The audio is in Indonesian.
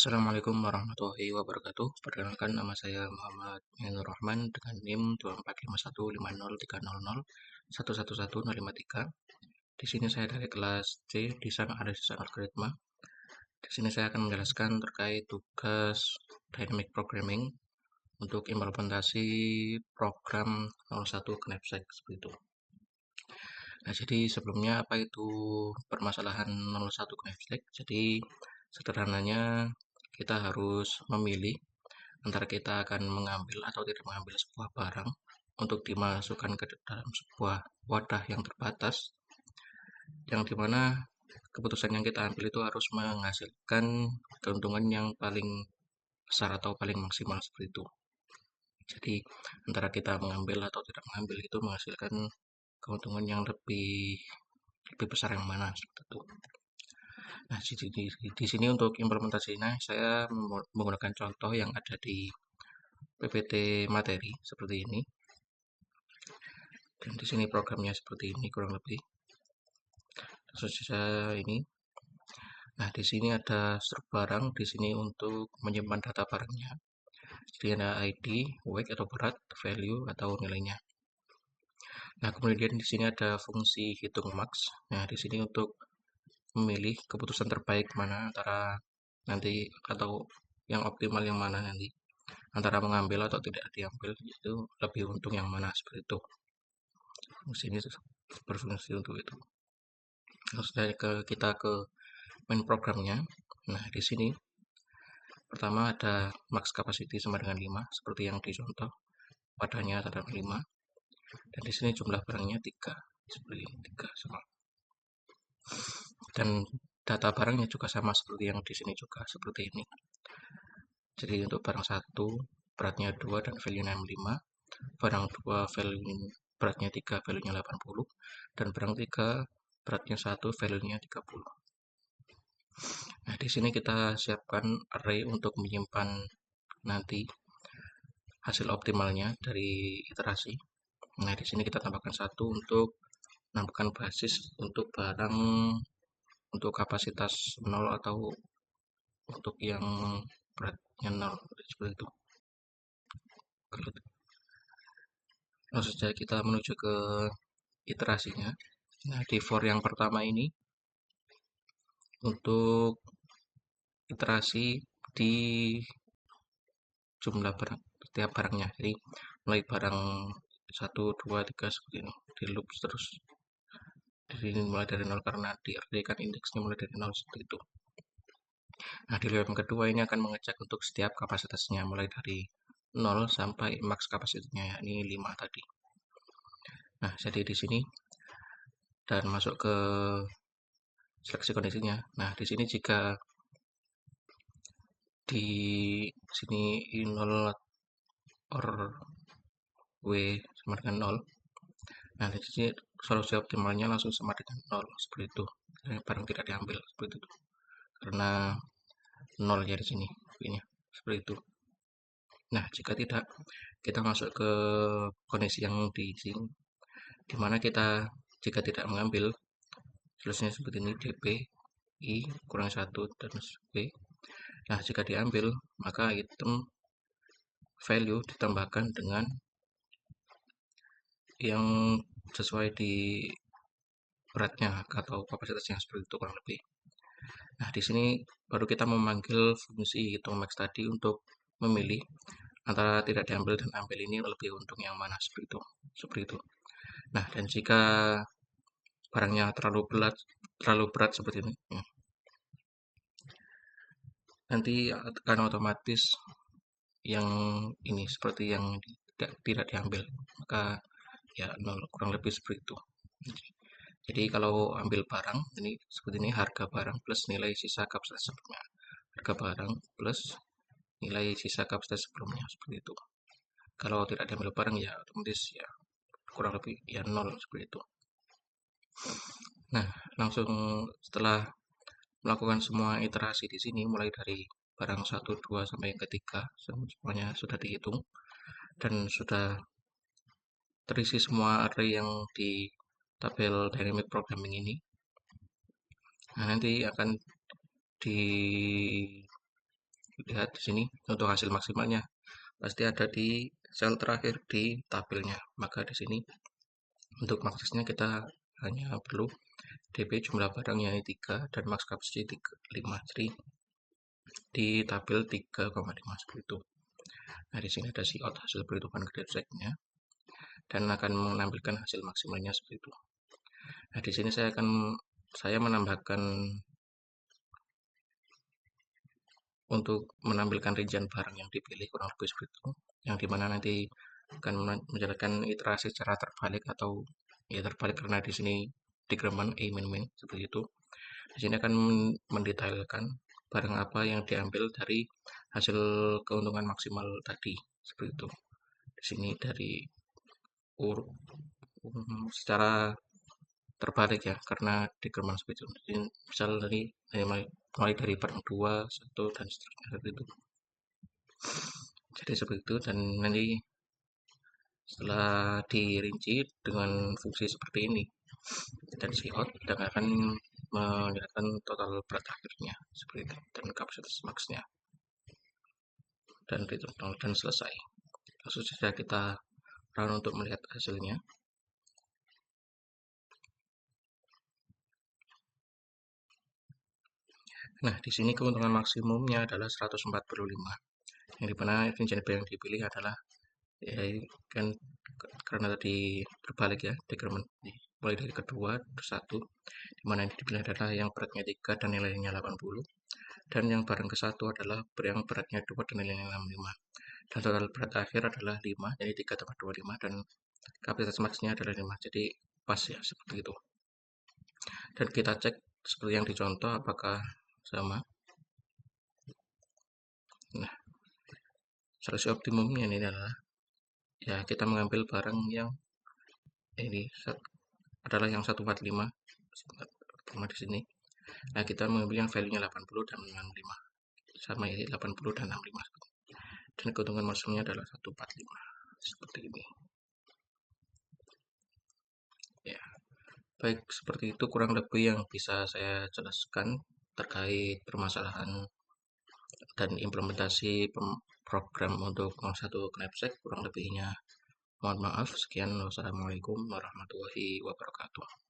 Assalamualaikum warahmatullahi wabarakatuh. Perkenalkan nama saya Muhammad Minur Rahman dengan NIM 24515001111053. Di sini saya dari kelas C, Desain Analisis Algoritma. Di sini saya akan menjelaskan terkait tugas Dynamic Programming untuk implementasi program 01 Knapsack seperti itu. Nah, jadi sebelumnya apa itu permasalahan 01 Knapsack? Jadi sederhananya kita harus memilih antara kita akan mengambil atau tidak mengambil sebuah barang untuk dimasukkan ke dalam sebuah wadah yang terbatas, yang dimana keputusan yang kita ambil itu harus menghasilkan keuntungan yang paling besar atau paling maksimal seperti itu. Jadi antara kita mengambil atau tidak mengambil itu menghasilkan keuntungan yang lebih besar yang mana seperti itu. Nah, di sini untuk implementasinya saya menggunakan contoh yang ada di PPT materi seperti ini. Dan di sini programnya seperti ini kurang lebih. Langsung saja ini. Nah, di sini ada struk barang, di sini untuk menyimpan data barangnya. Jadi ada ID, weight atau berat, value atau nilainya. Nah, kemudian di sini ada fungsi hitung max. Nah, di sini untuk memilih keputusan terbaik mana antara nanti atau yang optimal yang mana nanti antara mengambil atau tidak diambil itu lebih untung yang mana seperti itu. Fungsi ini berfungsi untuk itu. Terus kita ke main programnya. Nah, di sini pertama ada max capacity sama dengan 5 seperti yang di contoh. Wadahnya ada 5 dan di sini jumlah barangnya 3 seperti ini, 3 sama. Dan data barangnya juga sama seperti yang di sini juga seperti ini. Jadi untuk barang 1 beratnya 2 dan value-nya 5, barang 2 value beratnya 3 value-nya 80 dan barang 3 beratnya 1 value-nya 30. Nah, di sini kita siapkan array untuk menyimpan nanti hasil optimalnya dari iterasi. Nah, di sini kita tambahkan 1 untuk menambahkan basis untuk barang untuk kapasitas 0 atau untuk yang beratnya 0 seperti itu. Langsung saja kita menuju ke iterasinya. Nah, di for yang pertama ini untuk iterasi di jumlah barang setiap barangnya. Jadi mulai barang 1, 2, 3 seperti ini di loop terus. Jadi mulai dari 0 karena di array kan indeksnya mulai dari 0 seperti itu. Nah, di loop yang kedua ini akan mengecek untuk setiap kapasitasnya mulai dari 0 sampai max kapasitasnya yakni 5 tadi. Nah, jadi di sini dan masuk ke seleksi kondisinya. Nah, di sini jika di sini I0 or W sama dengan 0. Nah, di sini solusi optimalnya langsung sama dengan 0 seperti itu. Jadi barang tidak diambil seperti itu. Karena 0 ya di sini ini seperti itu. Nah, jika tidak kita masuk ke kondisi yang di sini di mana kita jika tidak mengambil solusinya seperti ini dp i kurang 1 dan b. Nah, jika diambil maka item value ditambahkan dengan yang sesuai di beratnya atau kapasitasnya seperti itu kurang lebih. Nah, di sini baru kita memanggil fungsi hitung max tadi untuk memilih antara tidak diambil dan ambil ini lebih untung yang mana seperti itu. Seperti itu. Nah, dan jika barangnya terlalu berat seperti ini, nanti akan otomatis yang ini seperti yang tidak diambil, maka ya 0 kurang lebih seperti itu. Jadi kalau ambil barang ini seperti ini harga barang plus nilai sisa kapasitas sebelumnya, harga barang plus nilai sisa kapasitas sebelumnya seperti itu. Kalau tidak diambil barang ya otomatis ya kurang lebih ya 0 seperti itu. Nah, langsung setelah melakukan semua iterasi di sini mulai dari barang 1, 2 sampai yang ketiga semuanya sudah dihitung dan sudah terisi semua array yang di tabel dynamic programming ini. Nah, nanti akan di lihat di sini untuk hasil maksimalnya pasti ada di sel terakhir di tabelnya. Maka di sini untuk aksesnya kita hanya perlu DP jumlah barang yang 3 dan max capacity 5. Jadi di tabel 3,5 seperti itu. Nah, di sini ada siot hasil perhitungan grafik-nya dan akan menampilkan hasil maksimalnya seperti itu. Nah, di sini saya menambahkan untuk menampilkan rincian barang yang dipilih kurang lebih seperti itu, yang dimana nanti akan menjalankan iterasi secara terbalik atau ya terbalik karena di sini diagraman A min seperti itu. Di sini akan mendetailkan barang apa yang diambil dari hasil keuntungan maksimal tadi seperti itu. Di sini dari secara terbalik ya karena diagraman seperti itu. Jadi, misal dari mulai dari barang 2, 1 dan seterusnya seperti itu. Jadi seperti itu dan nanti setelah dirinci dengan fungsi seperti ini dan siot dan akan menyatakan total berat akhirnya seperti itu dan kapasitas maksnya dan return dan selesai. Langsung saja kita run untuk melihat hasilnya. Nah, di sini keuntungan maksimumnya adalah 145, yang dimana rincian yang dipilih adalah ya kan karena tadi terbalik ya diagram mulai dari kedua ke satu, dimana yang dipilih adalah yang beratnya 3 dan nilainya 80, dan yang barang ke satu adalah yang beratnya 2 dan nilainya 65, dan total berat akhir adalah 5, jadi 3 tambah 2 5, dan kapasitas maksnya adalah 5, jadi pas ya seperti itu. Dan kita cek seperti yang dicontoh apakah sama. Nah, solusi optimumnya ini adalah ya kita mengambil barang yang ini adalah yang 145 sama di sini. Nah, kita mengambil yang value-nya 80 dan 65. Sama ya, 80 dan 65. Dan keuntungan maksimumnya adalah 145. Seperti ini. Ya. Baik, seperti itu kurang lebih yang bisa saya jelaskan terkait permasalahan dan implementasi program untuk 01 Knapsack. Kurang lebihnya mohon maaf. Sekian. Wassalamualaikum warahmatullahi wabarakatuh.